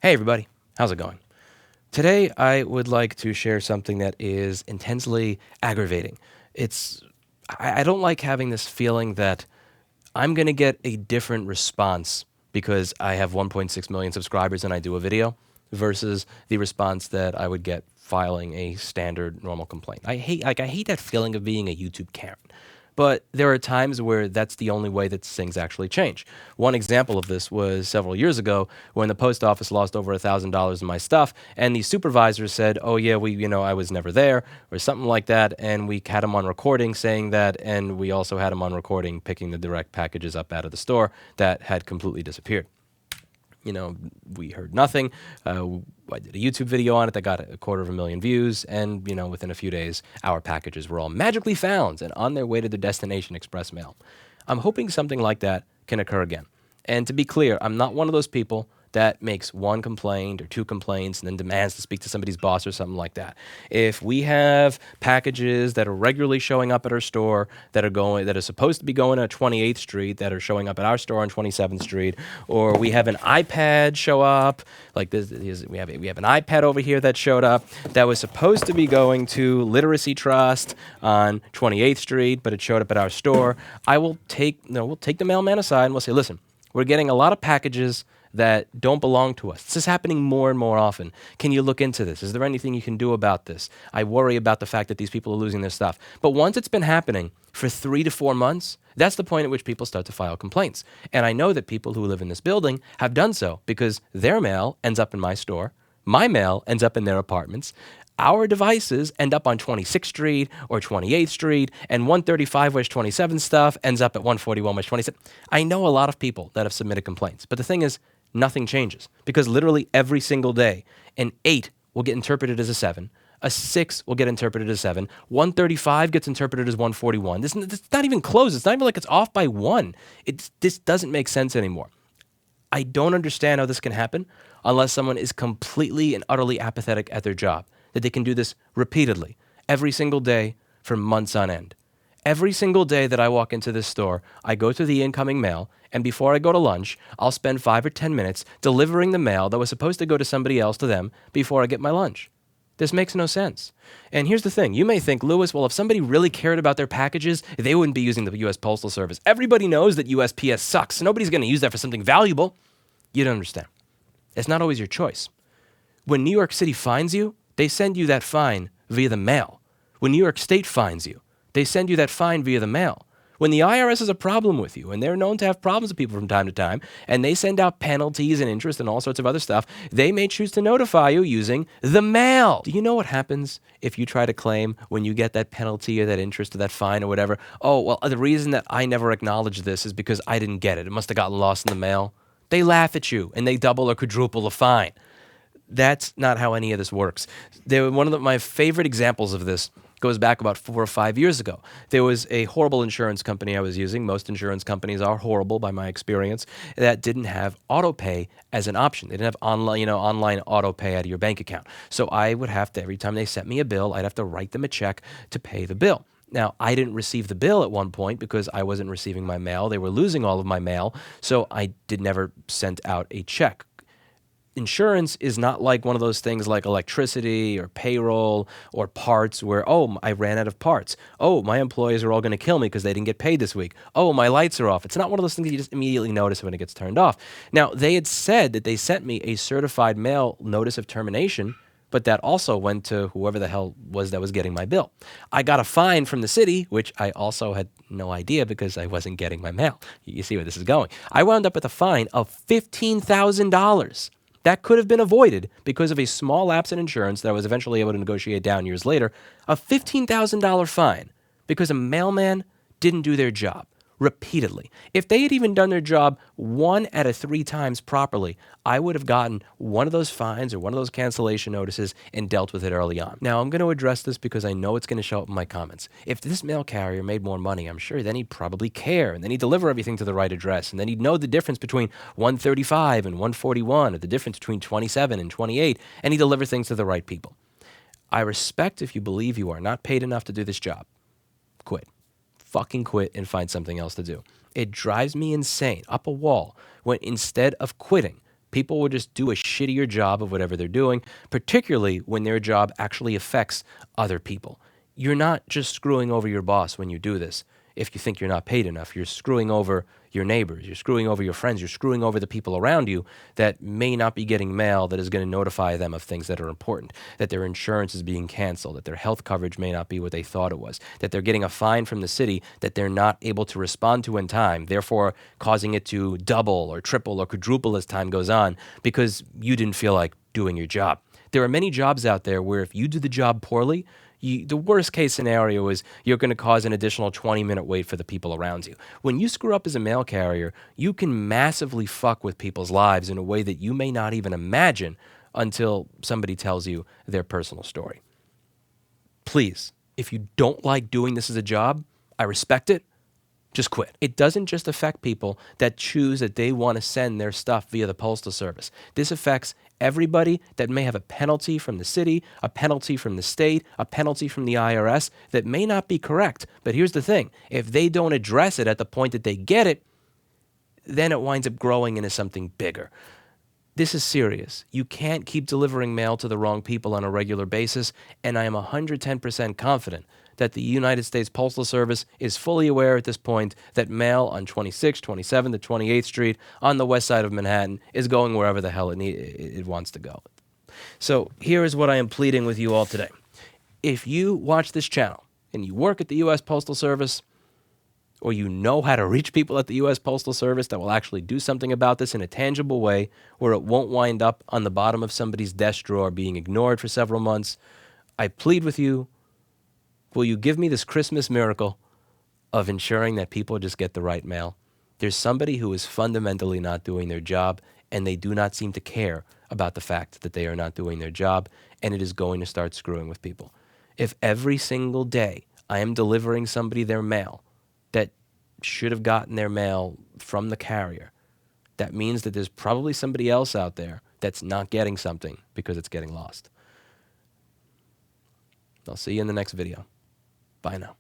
Hey everybody, how's it going? Today I would like to share something that is intensely aggravating. It's I don't like having this feeling that I'm going to get a different response because I have 1.6 million subscribers and I do a video versus the response that I would get filing a standard normal complaint. I hate that feeling of being a YouTube Karen. But there are times where that's the only way that things actually change. One example of this was several years ago when the post office lost over $1,000 in my stuff, and the supervisor said, "Oh yeah, I was never there," or something like that, and we had him on recording saying that, and we also had him on recording picking the direct packages up out of the store that had completely disappeared. We heard nothing. I did a YouTube video on it that got 250,000 views, and within a few days, our packages were all magically found and on their way to their destination express mail. I'm hoping something like that can occur again. And to be clear, I'm not one of those people that makes one complaint or two complaints and then demands to speak to somebody's boss or something like that. If we have packages that are regularly showing up at our store that are supposed to be going to 28th Street that are showing up at our store on 27th Street, or we have an iPad show up like this, we have an iPad over here that showed up that was supposed to be going to Literacy Trust on 28th Street, but it showed up at our store. We'll take the mailman aside and we'll say, listen, we're getting a lot of packages that don't belong to us. This is happening more and more often. Can you look into this? Is there anything you can do about this? I worry about the fact that these people are losing their stuff. But once it's been happening for 3 to 4 months, that's the point at which people start to file complaints. And I know that people who live in this building have done so because their mail ends up in my store. My mail ends up in their apartments. Our devices end up on 26th Street or 28th Street, and 135 West 27th stuff ends up at 141 West 27th. I know a lot of people that have submitted complaints, but the thing is, nothing changes because literally every single day, an 8 will get interpreted as a 7, a 6 will get interpreted as 7, 135 gets interpreted as 141. It's not even close. It's not even like it's off by 1. This doesn't make sense anymore. I don't understand how this can happen unless someone is completely and utterly apathetic at their job, that they can do this repeatedly, every single day for months on end. Every single day that I walk into this store, I go through the incoming mail, and before I go to lunch, I'll spend 5 or 10 minutes delivering the mail that was supposed to go to somebody else to them before I get my lunch. This makes no sense. And here's the thing. You may think, Lewis, well, if somebody really cared about their packages, they wouldn't be using the U.S. Postal Service. Everybody knows that USPS sucks. Nobody's going to use that for something valuable. You don't understand. It's not always your choice. When New York City fines you, they send you that fine via the mail. When New York State fines you, they send you that fine via the mail. When the IRS has a problem with you, and they're known to have problems with people from time to time, and they send out penalties and interest and all sorts of other stuff, they may choose to notify you using the mail. Do you know what happens if you try to claim when you get that penalty or that interest or that fine or whatever? Oh, well, the reason that I never acknowledged this is because I didn't get it. It must have gotten lost in the mail. They laugh at you, and they double or quadruple the fine. That's not how any of this works. One of my favorite examples of this goes back about 4 or 5 years ago. There was a horrible insurance company I was using. Most insurance companies are horrible by my experience, that didn't have auto pay as an option. They didn't have online auto pay out of your bank account. So I would have to, every time they sent me a bill, I'd have to write them a check to pay the bill. Now, I didn't receive the bill at one point because I wasn't receiving my mail. They were losing all of my mail, so I never sent out a check. Insurance is not like one of those things like electricity or payroll or parts where, oh, I ran out of parts. Oh, my employees are all going to kill me because they didn't get paid this week. Oh, my lights are off. It's not one of those things that you just immediately notice when it gets turned off. Now, they had said that they sent me a certified mail notice of termination, but that also went to whoever the hell was that was getting my bill. I got a fine from the city, which I also had no idea because I wasn't getting my mail. You see where this is going. I wound up with a fine of $15,000. That could have been avoided because of a small lapse in insurance that I was eventually able to negotiate down years later. A $15,000 fine because a mailman didn't do their job repeatedly. If they had even done their job 1 out of 3 times properly, I would have gotten one of those fines or one of those cancellation notices and dealt with it early on. Now, I'm going to address this because I know it's going to show up in my comments. If this mail carrier made more money, I'm sure then he'd probably care, and then he'd deliver everything to the right address, and then he'd know the difference between 135 and 141, or the difference between 27 and 28, and he'd deliver things to the right people. I respect if you believe you are not paid enough to do this job. Quit. Fucking quit and find something else to do. It drives me insane, up a wall, when instead of quitting, People will just do a shittier job of whatever they're doing, particularly when their job actually affects other people. You're not just screwing over your boss when you do this. If you think you're not paid enough, you're screwing over your neighbors, you're screwing over your friends, you're screwing over the people around you that may not be getting mail that is going to notify them of things that are important, that their insurance is being canceled, that their health coverage may not be what they thought it was, that they're getting a fine from the city that they're not able to respond to in time, therefore causing it to double or triple or quadruple as time goes on because you didn't feel like doing your job. There are many jobs out there where if you do the job poorly, the worst case scenario is you're going to cause an additional 20-minute wait for the people around you. When you screw up as a mail carrier, you can massively fuck with people's lives in a way that you may not even imagine until somebody tells you their personal story. Please, if you don't like doing this as a job, I respect it. Just quit. It doesn't just affect people that choose that they want to send their stuff via the Postal Service. This affects everybody that may have a penalty from the city, a penalty from the state, a penalty from the IRS that may not be correct. But here's the thing. If they don't address it at the point that they get it, then it winds up growing into something bigger. This is serious. You can't keep delivering mail to the wrong people on a regular basis, and I am 110% confident that the United States Postal Service is fully aware at this point that mail on 26th, 27th, to 28th Street on the west side of Manhattan is going wherever the hell it wants to go. So here is what I am pleading with you all today. If you watch this channel and you work at the U.S. Postal Service, or you know how to reach people at the U.S. Postal Service that will actually do something about this in a tangible way where it won't wind up on the bottom of somebody's desk drawer being ignored for several months, I plead with you, will you give me this Christmas miracle of ensuring that people just get the right mail? There's somebody who is fundamentally not doing their job, and they do not seem to care about the fact that they are not doing their job, and it is going to start screwing with people. If every single day I am delivering somebody their mail that should have gotten their mail from the carrier, that means that there's probably somebody else out there that's not getting something because it's getting lost. I'll see you in the next video. Bye now.